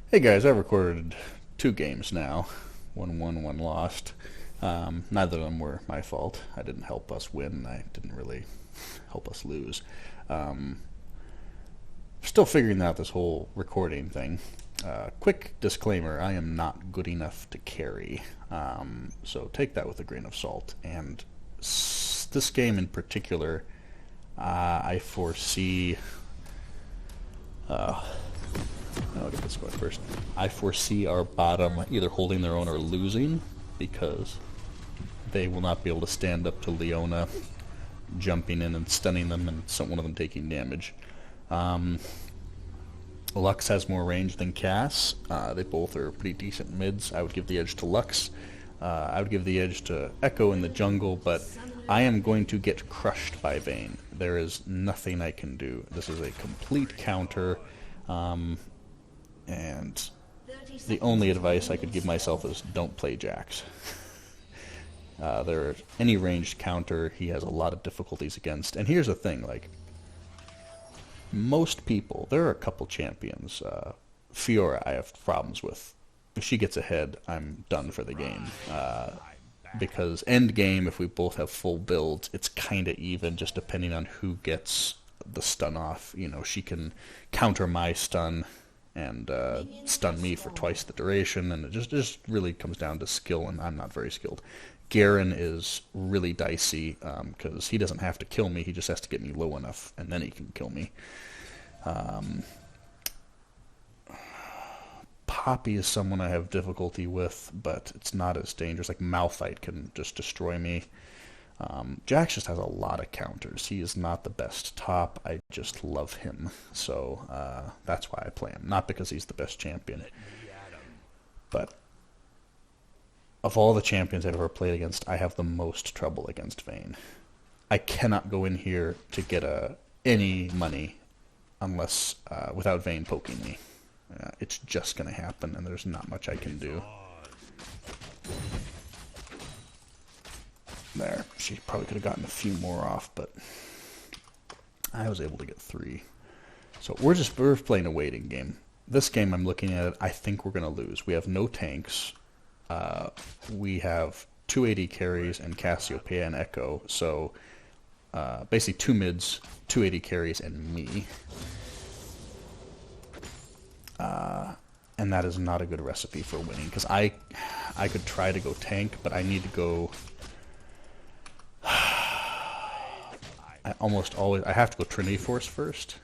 Hey guys, I recorded two games now. One won, one lost. Neither of them were my fault. I didn't help us win. I didn't really help us lose. Um, Still figuring out this whole recording thing. Quick disclaimer, I am not good enough to carry. So take that with a grain of salt. And this game in particular, I foresee... I'll get this going first. I foresee our bottom either holding their own or losing because they will not be able to stand up to Leona jumping in and stunning them and one of them taking damage. Lux has more range than Cass. They both are pretty decent mids. I would give the edge to Lux. I would give the edge to Echo in the jungle, but I am going to get crushed by Vayne. There is nothing I can do. This is a complete counter. And the only advice I could give myself is don't play Jax. Any ranged counter, he has a lot of difficulties against. And here's the thing, like, most people, there are a couple champions. Fiora I have problems with. If she gets ahead, I'm done for the game. Because end game, if we both have full builds, it's kind of even, just depending on who gets the stun off. You know, she can counter my stun and stun me for twice the duration, and it just really comes down to skill, and I'm not very skilled. Garen is really dicey, because he doesn't have to kill me, he just has to get me low enough, and then he can kill me. Poppy is someone I have difficulty with, but it's not as dangerous. Like, Malphite can just destroy me. Jax just has a lot of counters. He is not the best top. I just love him. So that's why I play him. Not because he's the best champion. But of all the champions I've ever played against, I have the most trouble against Vayne. I cannot go in here to get any money unless without Vayne poking me. It's just going to happen, and there's not much I can do. There. She probably could have gotten a few more off, but I was able to get 3. So we're playing a waiting game. This game, I'm looking at it, I think we're going to lose. We have no tanks. We have 2 AD carries and Cassiopeia and Echo. So basically 2 mids, 2 AD carries, and me. And that is not a good recipe for winning, because I could try to go tank, but I need to go... I have to go Trinity Force first.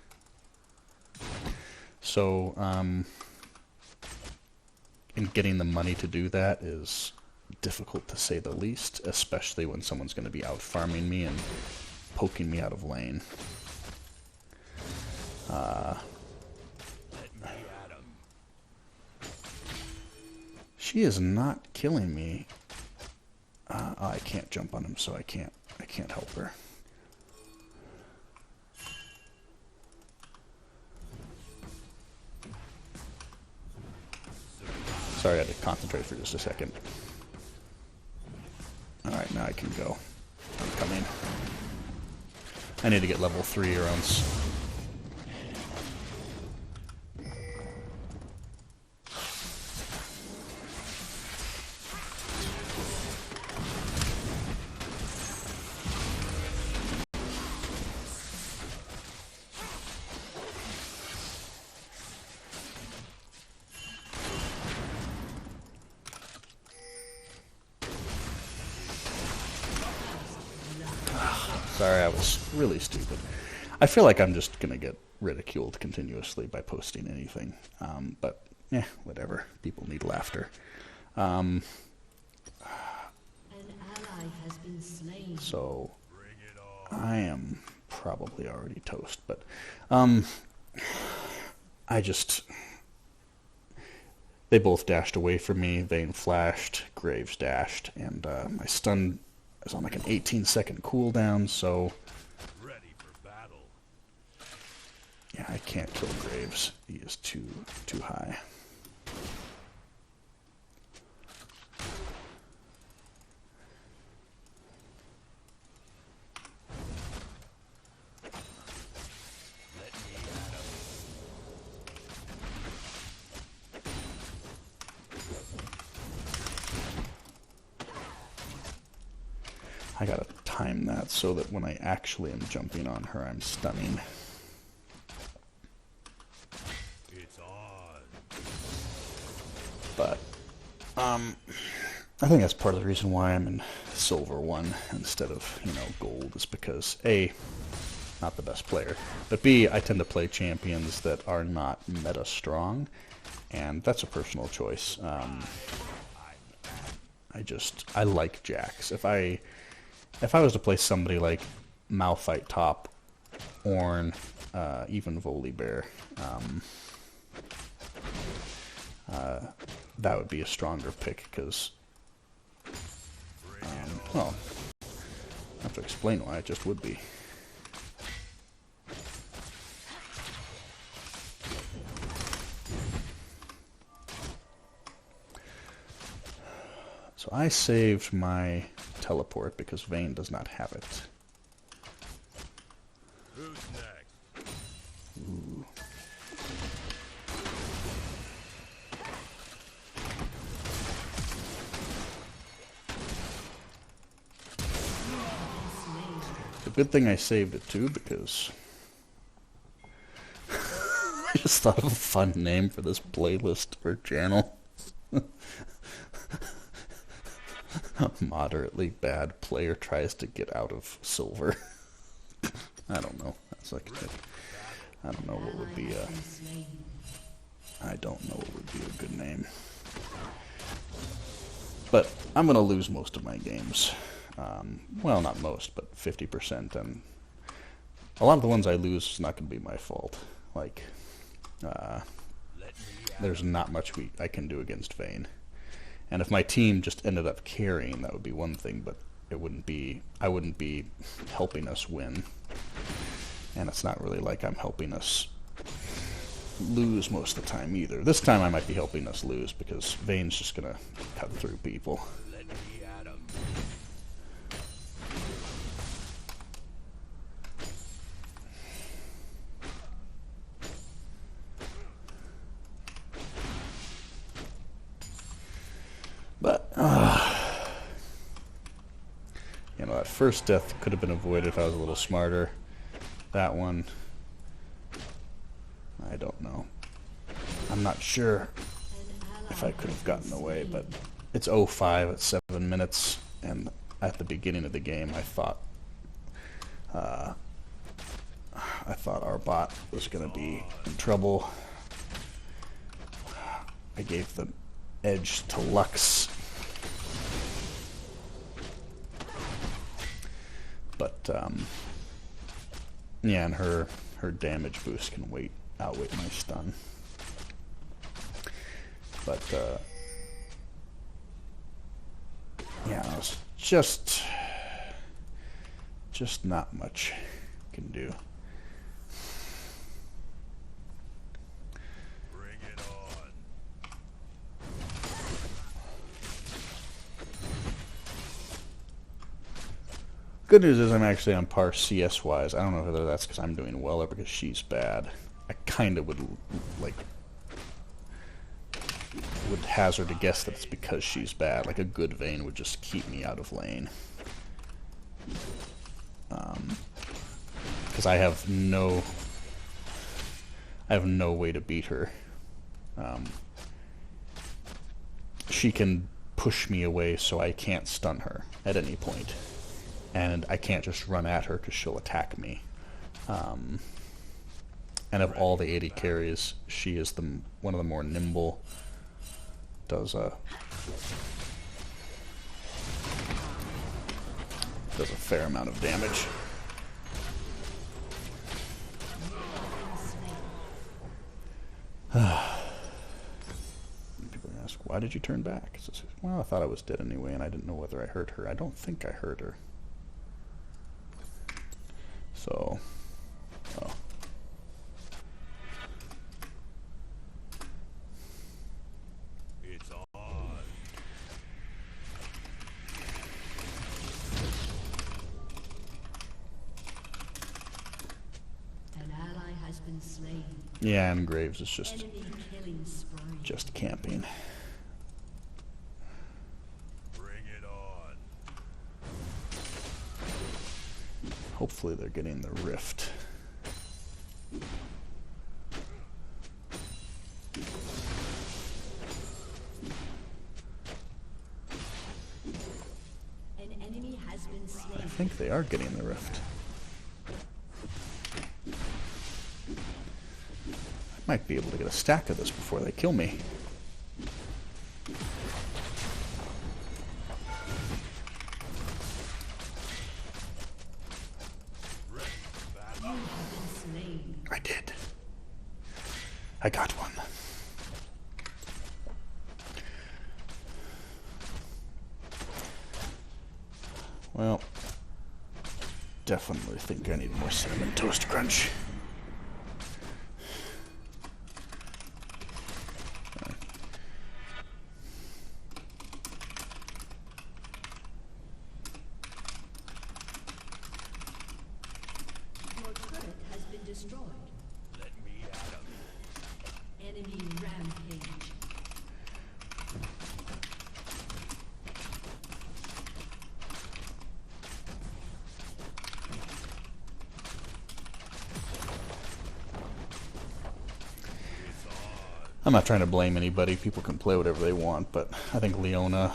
So, and getting the money to do that is difficult to say the least, especially when someone's going to be out farming me and poking me out of lane. She is not killing me. I can't jump on him, so I can't help her. Sorry, I had to concentrate for just a second. Alright, now I can go. I'm coming. I need to get level 3 or else... Sorry, I was really stupid. I feel like I'm just going to get ridiculed continuously by posting anything. But, whatever. People need laughter. So, I am probably already toast. But, they both dashed away from me. Vayne flashed, Graves dashed, and my stun is on like an 18-second cooldown, so... Yeah, I can't kill Graves. He is too high. I gotta time that so that when I actually am jumping on her, I'm stunning. It's on. But, I think that's part of the reason why I'm in Silver 1 instead of, Gold, is because, A, not the best player, but B, I tend to play champions that are not meta strong, and that's a personal choice. I like Jax. If I was to play somebody like Malphite top, Ornn, even Volibear, that would be a stronger pick, because, well, I have to explain why it just would be. So I saved my teleport because Vayne does not have it. Who's next? Ooh. It's a good thing I saved it too, because I just thought of a fun name for this playlist or channel. A moderately bad player tries to get out of silver. I don't know. That's like I don't know what would be I don't know what would be a good name. But I'm gonna lose most of my games. Well, not most, but 50%, and a lot of the ones I lose is not gonna be my fault. Like, there's not much I can do against Vayne. And if my team just ended up carrying, that would be one thing, but I wouldn't be helping us win. And it's not really like I'm helping us lose most of the time either. This time I might be helping us lose because Vayne's just gonna cut through people. Let me at 'em. But, that first death could have been avoided if I was a little smarter. That one, I don't know. I'm not sure if I could have gotten away, but it's 0-5 at 7 minutes, and at the beginning of the game, I thought our bot was going to be in trouble. I gave the edge to Lux, but yeah, and her damage boost can outweigh my stun. But yeah, it's just not much can do. Bring it on. Good news is I'm actually on par CS-wise. I don't know whether that's because I'm doing well or because she's bad. I kind of would hazard a guess that it's because she's bad. Like a good Vayne would just keep me out of lane. Because I have no way to beat her. She can push me away so I can't stun her at any point. And I can't just run at her because she'll attack me. And of all the AD carries, she is one of the more nimble. Does a fair amount of damage. People ask, why did you turn back? Well, I thought I was dead anyway, and I didn't know whether I hurt her. I don't think I hurt her. So, oh. It's on. An ally has been slain. Yeah, and Graves is Enemy killing spree. just camping. Bring it on. hopefully they're getting the rift. An enemy has been slain. I think they are getting the rift. I might be able to get a stack of this before they kill me. I did. I got one. Well, definitely think I need more Cinnamon Toast Crunch. Your turret has been destroyed. Let me at 'em. Enemy rampage. I'm not trying to blame anybody. People can play whatever they want, but I think Leona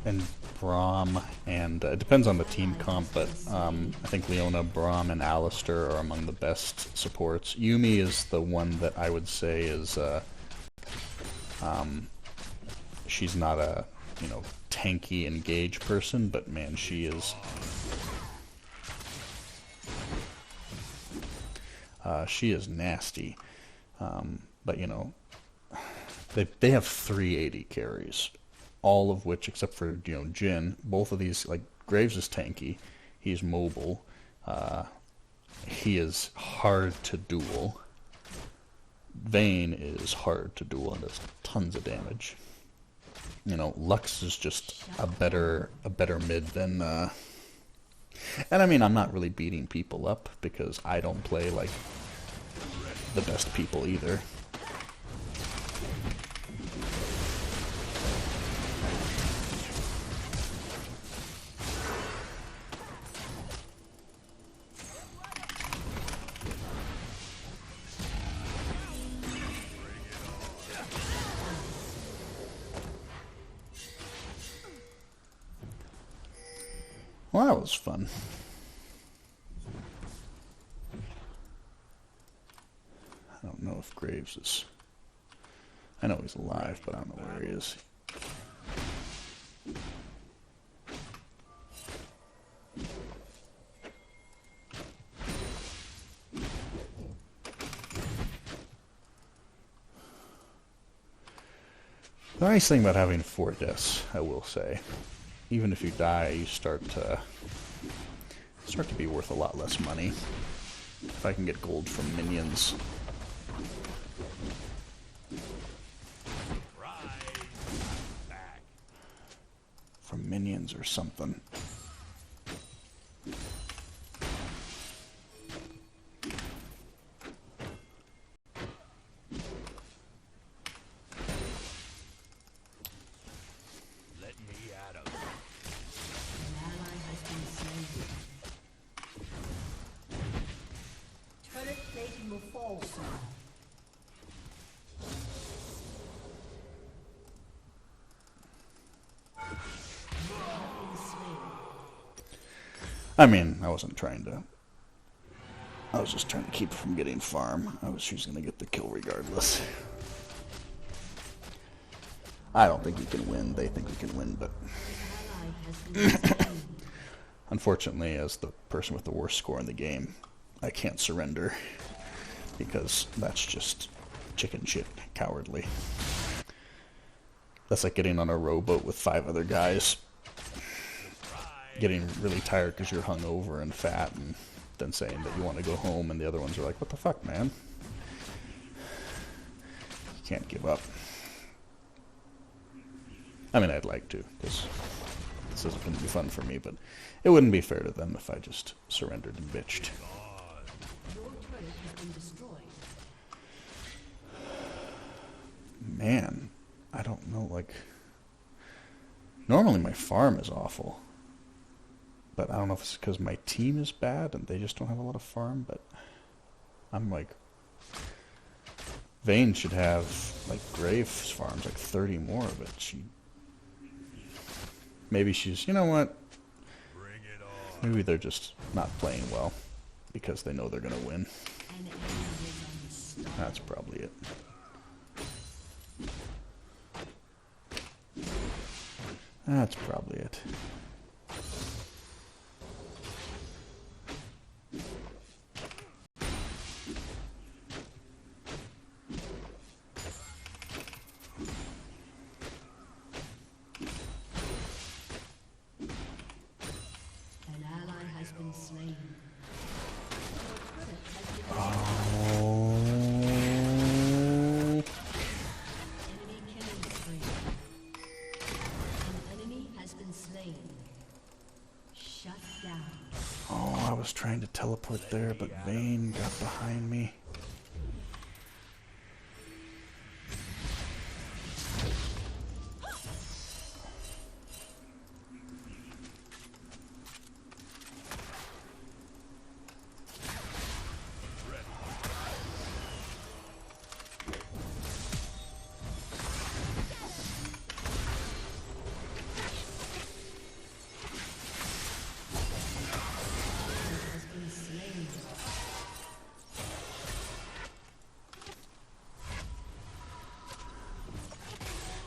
and Braum, and it depends on the team comp, but I think Leona, Braum, and Alistair are among the best supports. Yumi is the one that I would say is, she's not a, tanky engage person, but man, she is. She is nasty. But they have 380 carries, all of which, except for Jin, both of these, like Graves is tanky, he's mobile, he is hard to duel. Vayne is hard to duel and does tons of damage. Lux is just a better mid than. And I mean, I'm not really beating people up because I don't play like the best people either. Well, that was fun. I don't know if Graves is. I know he's alive, but I don't know where he is. The nice thing about having 4 deaths, I will say, even if you die, you start to be worth a lot less money. If I can get gold from minions. Back. From minions or something. Let me at 'em. An ally has been slain. Turret plating will fall soon. I mean, I wasn't trying to. I was just trying to keep from getting farm. She's gonna get the kill regardless. I don't think we can win. They think we can win, but Ally has been slain. unfortunately, as the person with the worst score in the game, I can't surrender because that's just chicken shit, cowardly. That's like getting on a rowboat with 5 other guys, getting really tired because you're hungover and fat, and then saying that you want to go home, and the other ones are like, "What the fuck, man? You can't give up." I mean, I'd like to, because this isn't going to be fun for me, but it wouldn't be fair to them if I just surrendered and bitched. Your turret has been destroyed. Man, I don't know, like... Normally my farm is awful. But I don't know if it's because my team is bad and they just don't have a lot of farm, but I'm like... Vayne should have, like, Graves farms, like 30 more, but she... Maybe she's... You know what? Bring it on. Maybe they're just not playing well because they know they're going to win. That's probably it. That's probably it. An ally has been slain. Oh. Enemy killing spree. An enemy has been slain. Shut down. Oh, I was trying to teleport there, but Vayne got behind me. Has been slain.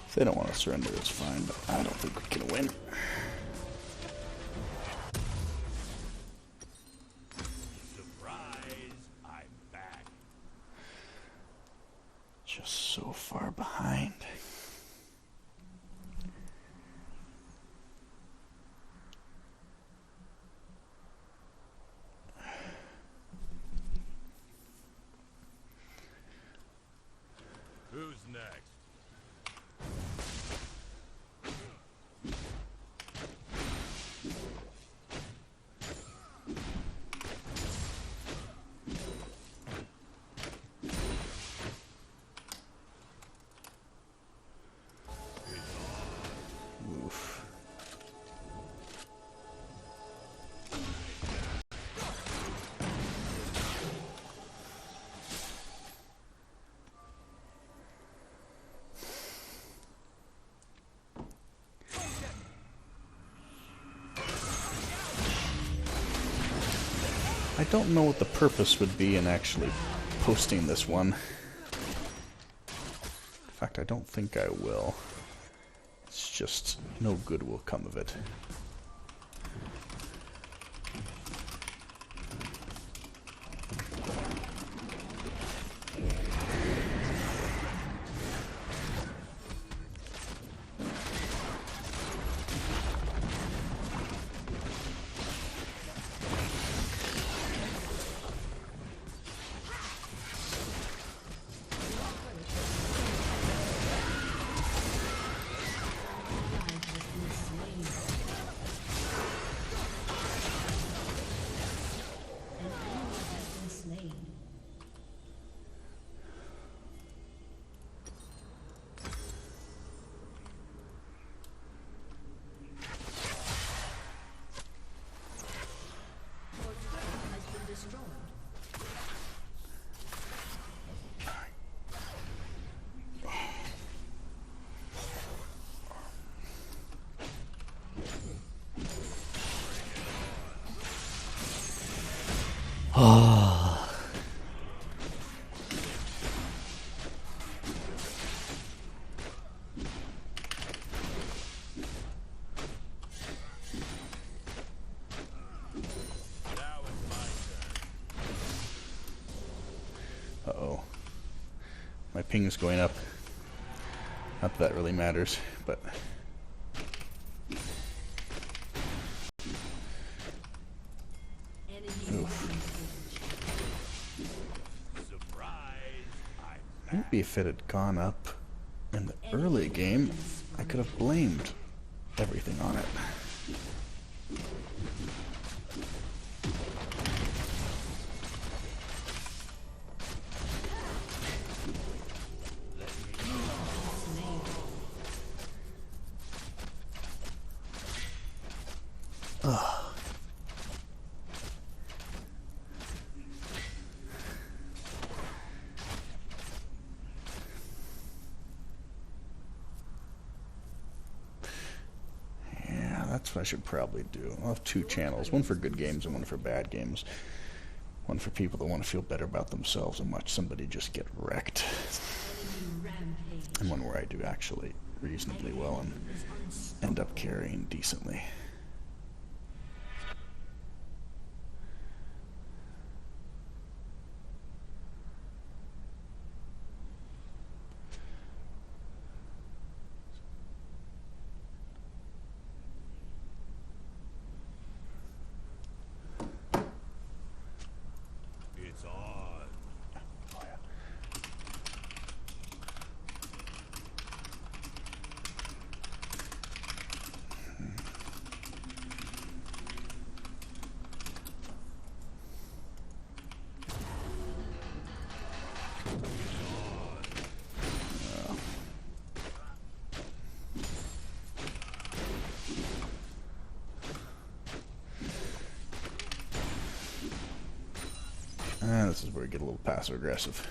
If they don't want to surrender, it's fine, but I don't think we can win. Surprise! I'm back. Just so far behind. Who's next? Oof. I don't know what the purpose would be in actually posting this one. In fact, I don't think I will. It's just no good will come of it. Now it's my turn. Uh-oh. My ping is going up. Not that that really matters, but... Surprise! I'm Maybe if it had gone up in the early game, I could have blamed everything on it. That's what I should probably do. I'll have 2 channels, one for good games and one for bad games. One for people that want to feel better about themselves and watch somebody just get wrecked. And one where I do actually reasonably well and end up carrying decently. It's on. Oh, yeah. This is where we get a little passive aggressive.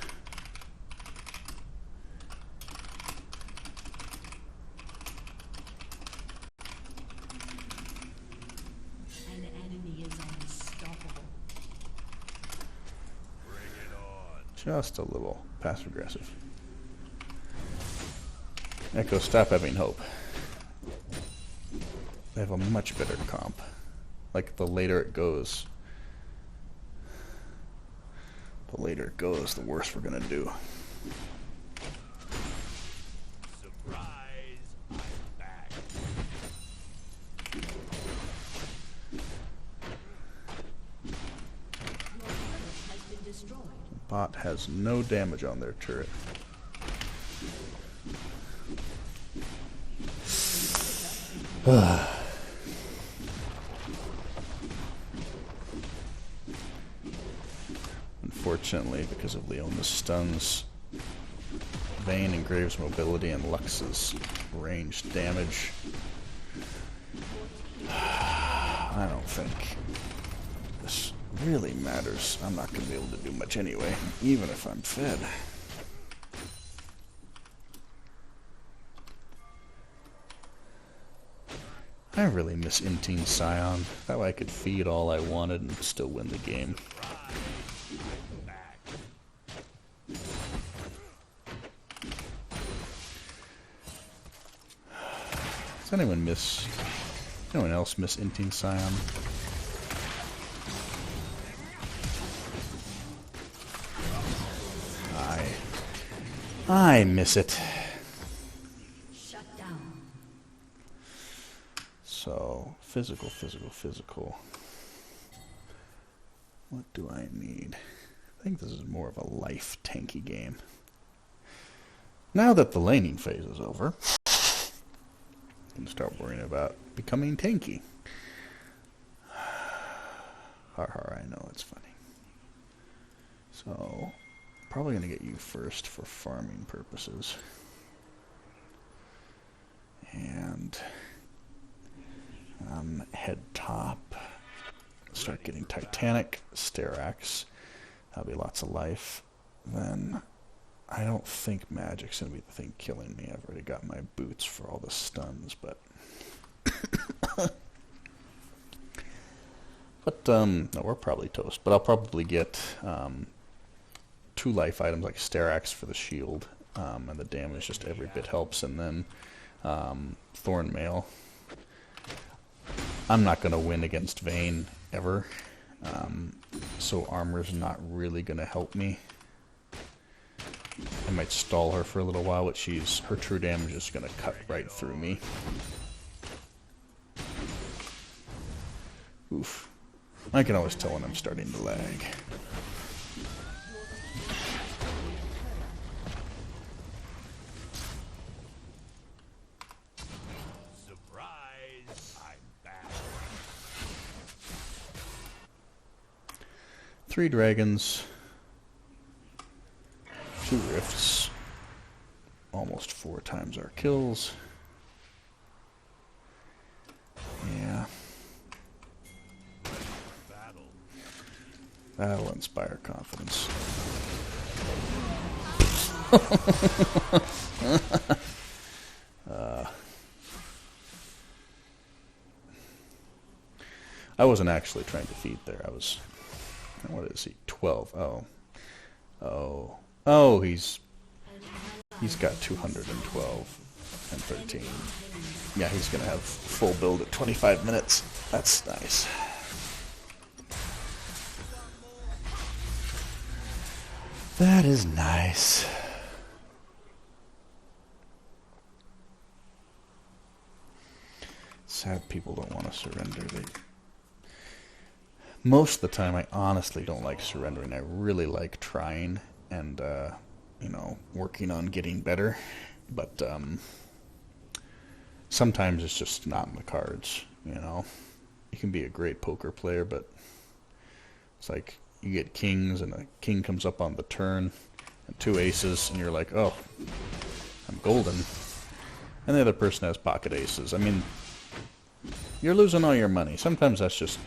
An enemy is unstoppable. Bring it on. Just a little passive aggressive. Echo, stop having hope. They have a much better comp. Like, the later it goes, the worse we're gonna do. Surprise! I'm back. Your turret has been destroyed. Bot has no damage on their turret. Unfortunately, because of Leona's stuns, Vayne and Graves' mobility and Lux's ranged damage, I don't think this really matters. I'm not going to be able to do much anyway, even if I'm fed. I really miss Inteen Scion. That way I could feed all I wanted and still win the game. Does anyone else miss Inteen Scion? I miss it. Shut down. So, physical. What do I need? I think this is more of a life tanky game. Now that the laning phase is over, I can start worrying about becoming tanky. Har, I know it's funny. So, probably going to get you first for farming purposes. And head top. Start getting Titanic, Sterax. That'll be lots of life. Then I don't think magic's going to be the thing killing me. I've already got my boots for all the stuns, but... no, we're probably toast. But I'll probably get 2 life items like Sterax for the shield, and the damage just every bit helps, and then Thorn Mail. I'm not going to win against Vayne ever, so armor's not really going to help me. I might stall her for a little while, but her true damage is going to cut right through me. Oof. I can always tell when I'm starting to lag. Surprise! I'm back. 3 dragons, 2 rifts, almost 4 times our kills. Yeah. That'll inspire confidence. I wasn't actually trying to feed there. I was... What is he? 12. Oh. Oh. Oh, he's got 212 and 13. Yeah, he's going to have full build at 25 minutes. That's nice. That is nice. Sad people don't want to surrender. Most of the time, I honestly don't like surrendering. I really like trying and, working on getting better. But sometimes it's just not in the cards, You can be a great poker player, but it's like you get kings and a king comes up on the turn and 2 aces, and you're like, oh, I'm golden. And the other person has pocket aces. I mean, you're losing all your money. Sometimes that's just...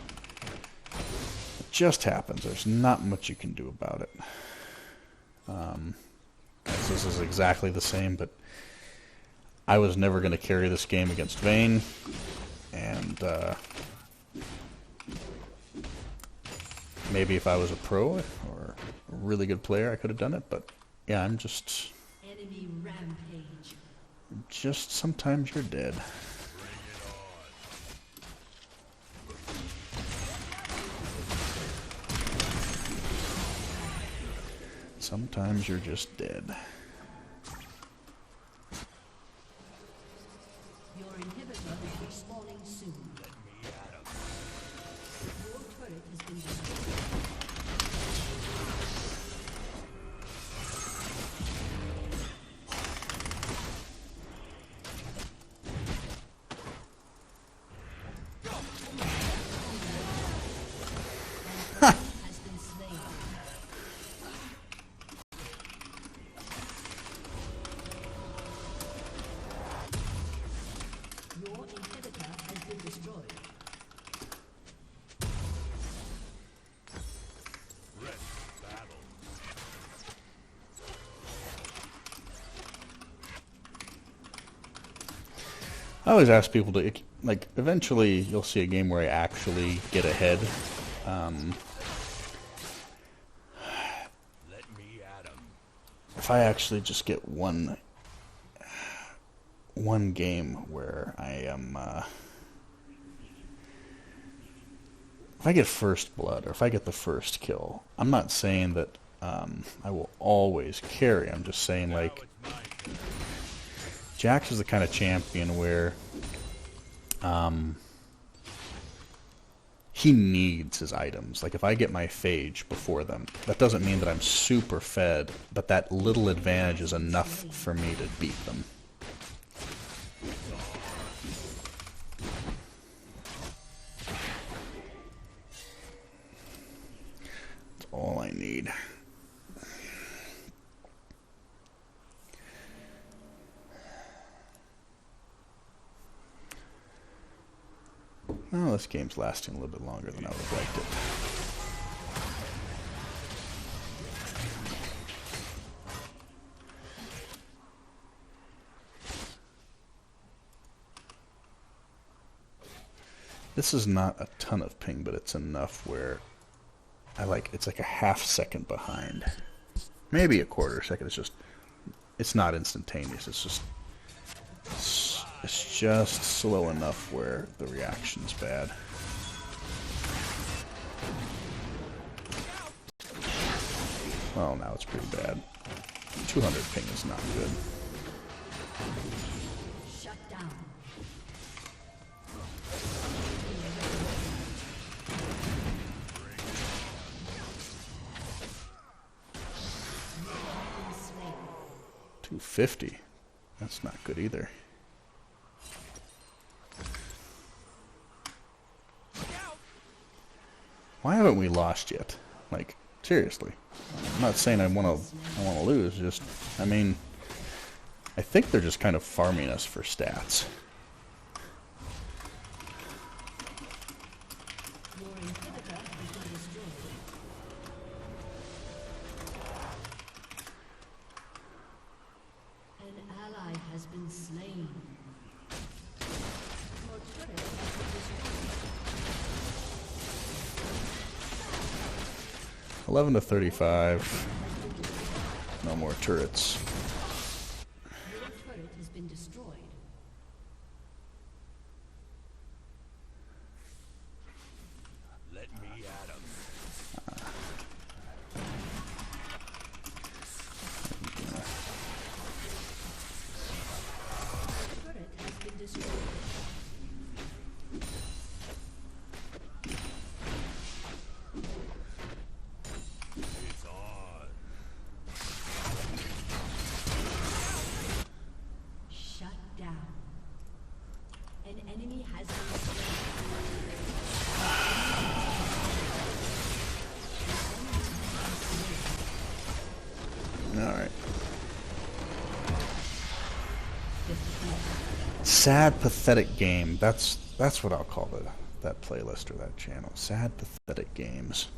just happens. There's not much you can do about it. This is exactly the same, but I was never going to carry this game against Vayne, and maybe if I was a pro or a really good player, I could have done it, but yeah, I'm just... Enemy rampage. Just sometimes you're dead. Sometimes you're just dead. Your inhibitor is respawning soon. Your turret has been destroyed. Has been slain. Your inhibitor has been destroyed. I always ask people to, like, eventually you'll see a game where I actually get ahead. Let me at 'em. If I actually just get one game where I am, if I get first blood, or if I get the first kill, I'm not saying that I will always carry. I'm just saying, like, Jax is the kind of champion where he needs his items. Like, if I get my phage before them, that doesn't mean that I'm super fed, but that little advantage is enough for me to beat them. That's all I need. Oh, this game's lasting a little bit longer than I would have liked it. This is not a ton of ping, but it's enough where it's like a half second behind. Maybe a quarter second. It's not instantaneous. It's just slow enough where the reaction's bad. Well, now it's pretty bad. 200 ping is not good. Shut down. Slain. 250. That's not good either. Why haven't we lost yet? Like, seriously. I'm not saying I want to lose, just, I mean, I think they're just kind of farming us for stats. Your inhibitor has been destroyed. An ally has been slain. Your turret has been destroyed. 11 to 35. No more turrets. Your turret has been destroyed. Let me at him. Turret has been destroyed. It's on. Shut down. An enemy has been slain. Alright. Sad, pathetic game. That's what I'll call that playlist or that channel. Sad, pathetic games.